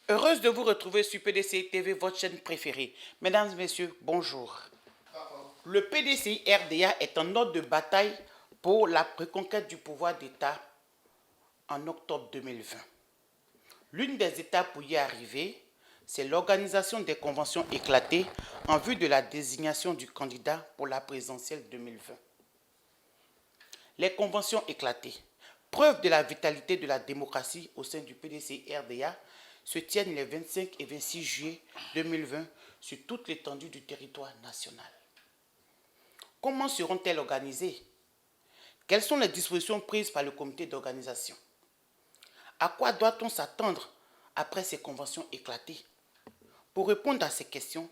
Heureuse de vous retrouver sur PDCI TV, votre chaîne préférée. Mesdames et messieurs, bonjour. Le PDCI RDA est en ordre de bataille pour la reconquête du pouvoir d'État en octobre 2020. L'une des étapes pour y arriver, c'est l'organisation des conventions éclatées en vue de la désignation du candidat pour la présidentielle 2020. Les conventions éclatées, preuve de la vitalité de la démocratie au sein du PDCI RDA, se tiennent les 25 et 26 juillet 2020 sur toute l'étendue du territoire national. Comment seront-elles organisées? Quelles sont les dispositions prises par le comité d'organisation? À quoi doit-on s'attendre après ces conventions éclatées? Pour répondre à ces questions,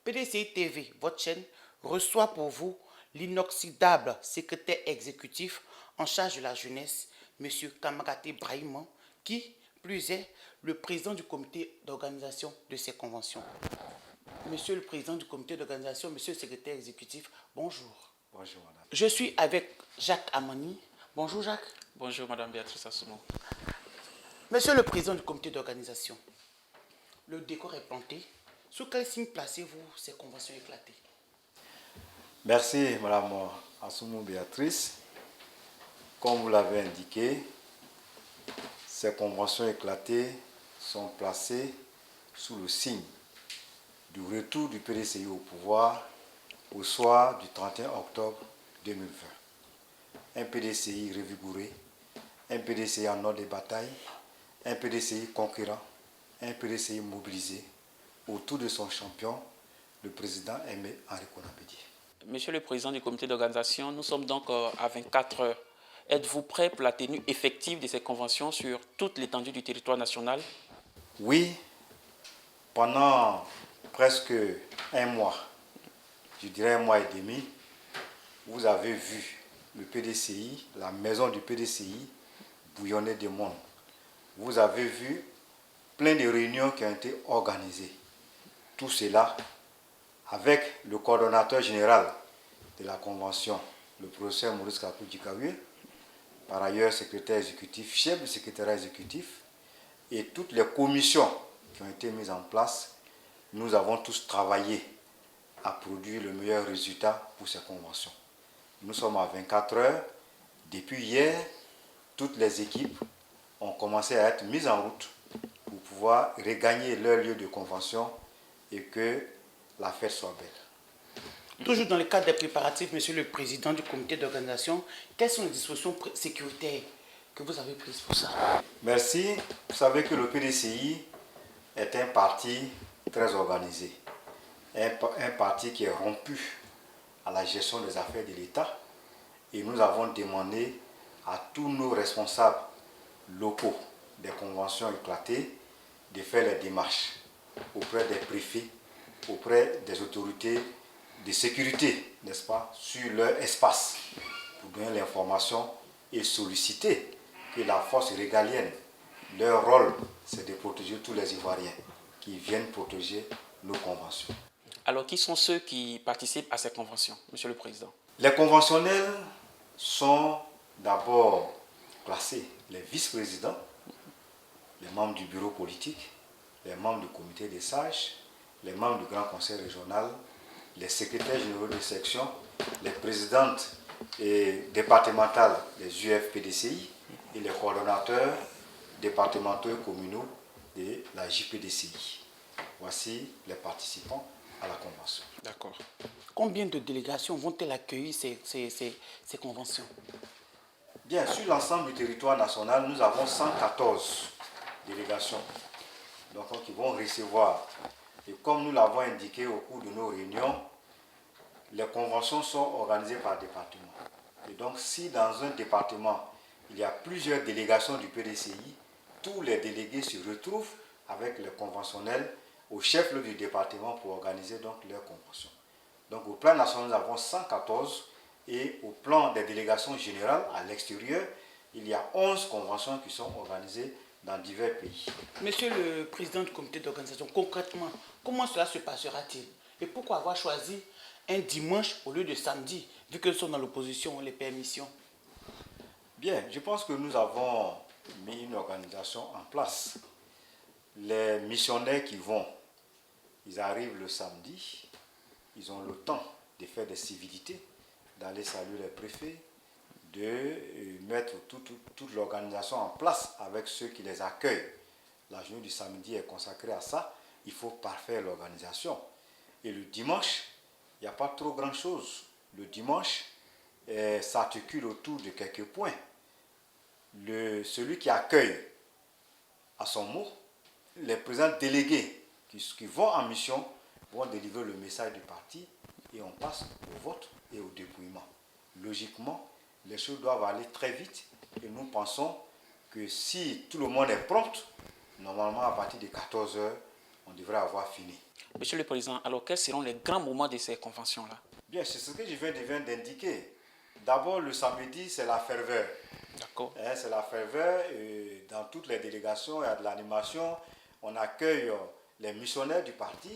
PDCI TV, votre chaîne, reçoit pour vous l'inoxydable secrétaire exécutif en charge de la jeunesse, M. Kamagaté Brahima, qui, plus est, le président du comité d'organisation de ces conventions. Monsieur le président du comité d'organisation, monsieur le secrétaire exécutif, bonjour. Bonjour madame. Je suis avec Jacques Amani. Bonjour Jacques. Bonjour madame Béatrice Assoumou. Monsieur le président du comité d'organisation, le décor est planté. Sous quel signe placez-vous ces conventions éclatées? Merci madame Assoumou Béatrice. Comme vous l'avez indiqué, ces conventions éclatées sont placées sous le signe du retour du PDCI au pouvoir au soir du 31 octobre 2020. Un PDCI revigoré, un PDCI en ordre de bataille, un PDCI conquérant, un PDCI mobilisé autour de son champion, le président Aimé Henri Konan Bédié. Monsieur le président du comité d'organisation, nous sommes donc à 24 heures. Êtes-vous prêt pour la tenue effective de ces conventions sur toute l'étendue du territoire national? Oui, pendant presque un mois, je dirais un mois et demi, vous avez vu le PDCI, la maison du PDCI, bouillonner de monde. Vous avez vu plein de réunions qui ont été organisées. Tout cela avec le coordonnateur général de la convention, le professeur Maurice Kapou Djikaoué, par ailleurs secrétaire exécutif, chef du secrétariat exécutif, et toutes les commissions qui ont été mises en place. Nous avons tous travaillé à produire le meilleur résultat pour ces conventions. Nous sommes à 24 heures. Depuis hier, toutes les équipes ont commencé à être mises en route pour pouvoir regagner leur lieu de convention et que la fête soit belle. Toujours dans le cadre des préparatifs, monsieur le président du comité d'organisation, quelles sont les dispositions sécuritaires que vous avez prises pour ça? Merci. Vous savez que le PDCI est un parti très organisé, un parti qui est rompu à la gestion des affaires de l'État, et nous avons demandé à tous nos responsables locaux des conventions éclatées de faire les démarches auprès des préfets, auprès des autorités de sécurité, n'est-ce pas, sur leur espace, pour donner l'information et solliciter que la force régalienne, leur rôle, c'est de protéger tous les Ivoiriens qui viennent protéger nos conventions. Alors, qui sont ceux qui participent à ces conventions, monsieur le président? Les conventionnels sont d'abord classés les vice-présidents, les membres du bureau politique, les membres du comité des sages, les membres du grand conseil régional, les secrétaires généraux de section, les présidentes départementales des UFPDCI et les coordonnateurs départementaux et communaux de la JPDCI. Voici les participants à la convention. D'accord. Combien de délégations vont-elles accueillir ces conventions? Bien, sur l'ensemble du territoire national, nous avons 114 délégations donc, qui vont recevoir. Et comme nous l'avons indiqué au cours de nos réunions, les conventions sont organisées par département. Et donc, si dans un département, il y a plusieurs délégations du PDCI, tous les délégués se retrouvent avec les conventionnels au chef-lieu du département pour organiser donc leurs conventions. Donc au plan national, nous avons 114 et au plan des délégations générales à l'extérieur, il y a 11 conventions qui sont organisées dans divers pays. Monsieur le président du comité d'organisation, concrètement, comment cela se passera-t-il? Et pourquoi avoir choisi un dimanche au lieu de samedi, vu que nous sommes dans l'opposition, les permissions? Bien, je pense que nous avons mis une organisation en place. Les missionnaires qui vont, ils arrivent le samedi, ils ont le temps de faire des civilités, d'aller saluer les préfets, de mettre toute l'organisation en place avec ceux qui les accueillent. La journée du samedi est consacrée à ça. Il faut parfaire l'organisation. Et le dimanche, il n'y a pas trop grand-chose. Le dimanche s'articule autour de quelques points. Celui qui accueille à son mot, les présidents délégués qui vont en mission vont délivrer le message du parti et on passe au vote et au dépouillement. Logiquement, les choses doivent aller très vite et nous pensons que si tout le monde est prompt, normalement à partir de 14 h, on devrait avoir fini. Monsieur le Président, alors quels seront les grands moments de ces conventions-là? Bien, c'est ce que je viens d'indiquer. D'abord, le samedi, c'est la ferveur. D'accord. C'est la ferveur. Dans toutes les délégations, il y a de l'animation. On accueille les missionnaires du parti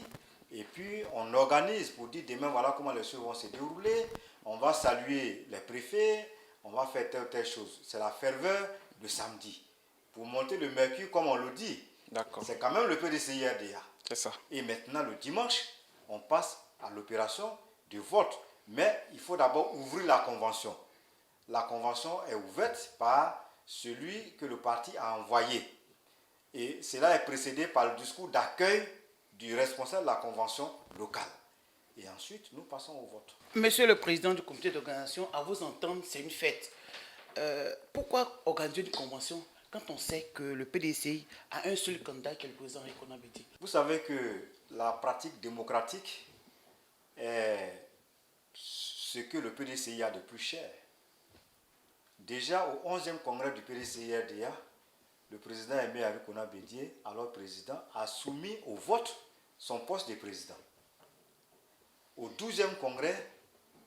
et puis on organise pour dire demain, voilà comment les choses vont se dérouler. On va saluer les préfets, on va faire telle chose. C'est la ferveur de samedi. Pour monter le mercure, comme on le dit, c'est quand même le PDCI-RDA. C'est ça. Et maintenant, le dimanche, on passe à l'opération de vote. Mais il faut d'abord ouvrir la convention. La convention est ouverte par celui que le parti a envoyé. Et cela est précédé par le discours d'accueil du responsable de la convention locale. Et ensuite, nous passons au vote. Monsieur le président du comité d'organisation, à vous entendre, c'est une fête. Pourquoi organiser une convention quand on sait que le PDCI a un seul candidat qui est le président Rikonan Bédié? Vous savez que la pratique démocratique est ce que le PDCI a de plus cher. Déjà au 11e congrès du PDCI-RDA, le président Aimé Rikonan Bédié, alors président, a soumis au vote son poste de président. Au 12e congrès,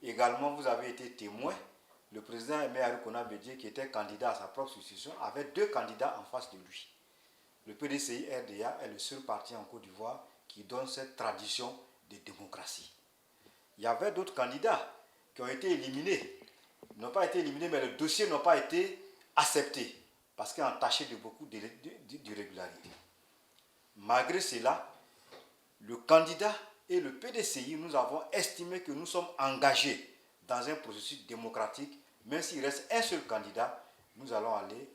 également, vous avez été témoin, le président Aimé Rikonan Bédié, qui était candidat à sa propre succession, avait 2 candidats en face de lui. Le PDCI-RDA est le seul parti en Côte d'Ivoire qui donne cette tradition de démocratie. Il y avait d'autres candidats qui ont été éliminés. Ils n'ont pas été éliminés, mais le dossier n'a pas été accepté parce qu'il est entaché de beaucoup d'irrégularités. Malgré cela, le candidat et le PDCI, nous avons estimé que nous sommes engagés dans un processus démocratique. Même s'il reste un seul candidat, nous allons aller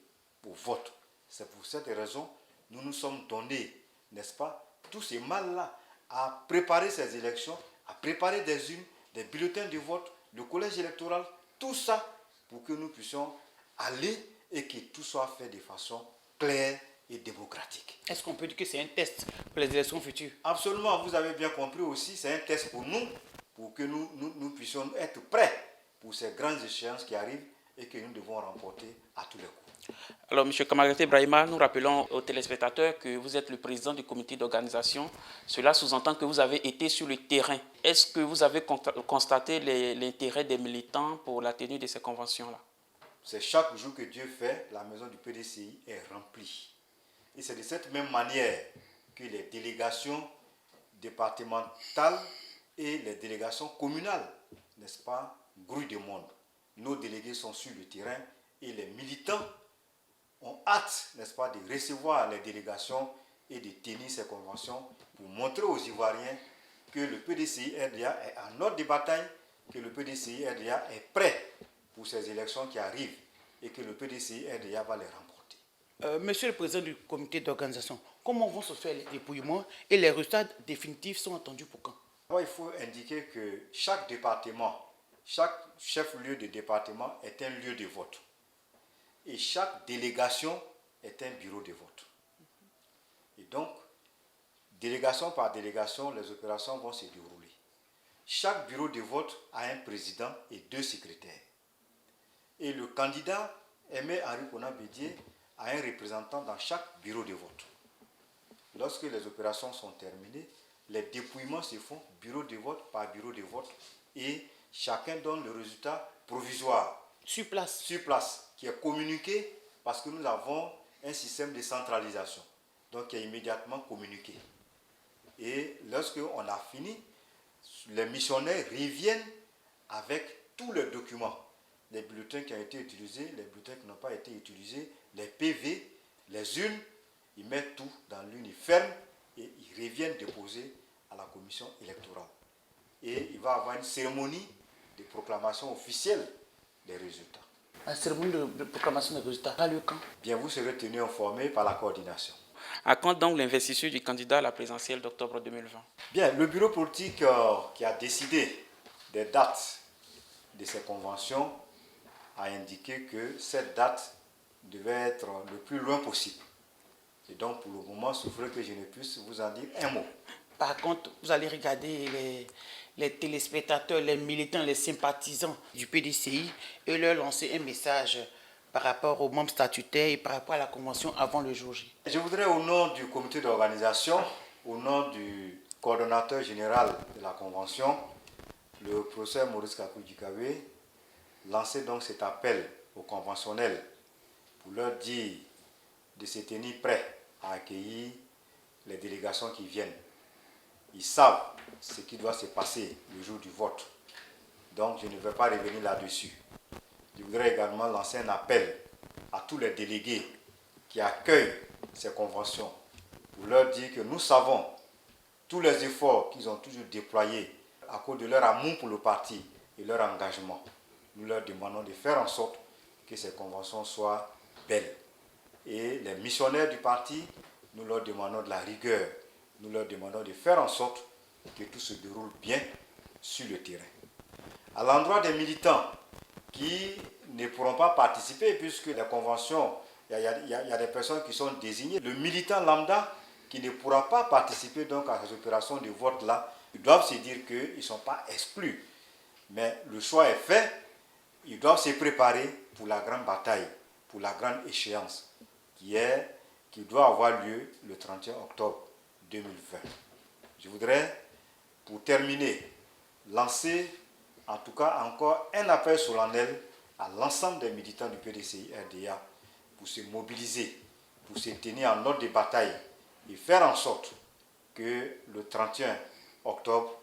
au vote. C'est pour cette raison que nous nous sommes donnés, n'est-ce pas, tous ces mal-là à préparer ces élections, à préparer des urnes, des bulletins de vote, le collège électoral, tout ça pour que nous puissions aller et que tout soit fait de façon claire et démocratique. Est-ce qu'on peut dire que c'est un test pour les élections futures? Absolument, vous avez bien compris aussi, c'est un test pour nous, pour que nous puissions être prêts pour ces grandes échéances qui arrivent et que nous devons remporter à tous les coups. Alors, M. Kamaraté Brahima, nous rappelons aux téléspectateurs que vous êtes le président du comité d'organisation. Cela sous-entend que vous avez été sur le terrain. Est-ce que vous avez constaté l'intérêt des militants pour la tenue de ces conventions-là? C'est chaque jour que Dieu fait, la maison du PDCI est remplie. Et c'est de cette même manière que les délégations départementales et les délégations communales, n'est-ce pas, grouillent de monde. Nos délégués sont sur le terrain et les militants ont hâte, n'est-ce pas, de recevoir les délégations et de tenir ces conventions pour montrer aux Ivoiriens que le PDCI-RDA est en ordre de bataille, que le PDCI-RDA est prêt pour ces élections qui arrivent et que le PDCI-RDA va les remporter. Monsieur le président du comité d'organisation, comment vont se faire les dépouillements et les résultats définitifs sont attendus pour quand? Alors, il faut indiquer que chaque département, chaque chef-lieu de département est un lieu de vote. Et chaque délégation est un bureau de vote. Et donc, délégation par délégation, les opérations vont se dérouler. Chaque bureau de vote a un président et 2 secrétaires. Et le candidat Aimé Rikonan Bédié a un représentant dans chaque bureau de vote. Lorsque les opérations sont terminées, les dépouillements se font bureau de vote par bureau de vote et chacun donne le résultat provisoire Sur place. sur place qui est communiqué parce que nous avons un système de centralisation, donc qui est immédiatement communiqué. Et lorsque on a fini, les missionnaires reviennent avec tous les documents, les bulletins qui ont été utilisés, les bulletins qui n'ont pas été utilisés, les PV, les urnes, ils mettent tout dans l'urne ferme et ils reviennent déposer à la commission électorale. Et il va y avoir une cérémonie de proclamation officielle des résultats. La cérémonie de proclamation des résultats a lieu quand? Bien, vous serez tenu informé par la coordination. À quand donc l'investiture du candidat à la présidentielle d'octobre 2020? Bien, le bureau politique qui a décidé des dates de ces conventions a indiqué que cette date devait être le plus loin possible. Et donc, pour le moment, il faudrait que je ne puisse vous en dire un mot. Par contre, vous allez regarder les téléspectateurs, les militants, les sympathisants du PDCI et leur lancer un message par rapport aux membres statutaires et par rapport à la convention avant le jour J. Je voudrais, au nom du comité d'organisation, au nom du coordonnateur général de la convention, le professeur Maurice Kakou-Djikawe, lancer donc cet appel aux conventionnels pour leur dire de se tenir prêts à accueillir les délégations qui viennent. Ils savent ce qui doit se passer le jour du vote. Donc je ne vais pas revenir là-dessus. Je voudrais également lancer un appel à tous les délégués qui accueillent ces conventions pour leur dire que nous savons tous les efforts qu'ils ont toujours déployés à cause de leur amour pour le parti et leur engagement. Nous leur demandons de faire en sorte que ces conventions soient belles. Et les missionnaires du parti, nous leur demandons de la rigueur. Nous leur demandons de faire en sorte que tout se déroule bien sur le terrain. À l'endroit des militants qui ne pourront pas participer puisque les conventions, il y a des personnes qui sont désignées. Le militant lambda qui ne pourra pas participer donc à ces opérations de vote-là, ils doivent se dire qu'ils ne sont pas exclus. Mais le choix est fait, ils doivent se préparer pour la grande bataille, pour la grande échéance qui doit avoir lieu le 31 octobre 2020. Je voudrais, pour terminer, lancer en tout cas encore un appel solennel à l'ensemble des militants du PDCI-RDA pour se mobiliser, pour se tenir en ordre de bataille et faire en sorte que le 31 octobre,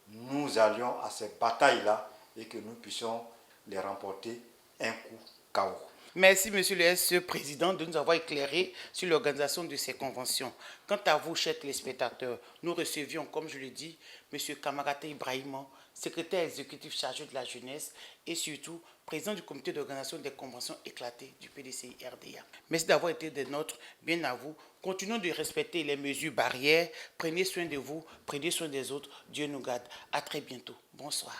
nous allions à cette bataille-là et que nous puissions les remporter un coup KO. Merci, Monsieur le SE Président, de nous avoir éclairé sur l'organisation de ces conventions. Quant à vous, chers téléspectateurs, nous recevions, comme je l'ai dit, Monsieur Kamarate Ibrahima, secrétaire exécutif chargé de la jeunesse et surtout président du comité d'organisation des conventions éclatées du PDCI-RDA. Merci d'avoir été des nôtres, bien à vous. Continuons de respecter les mesures barrières. Prenez soin de vous, prenez soin des autres. Dieu nous garde. À très bientôt. Bonsoir.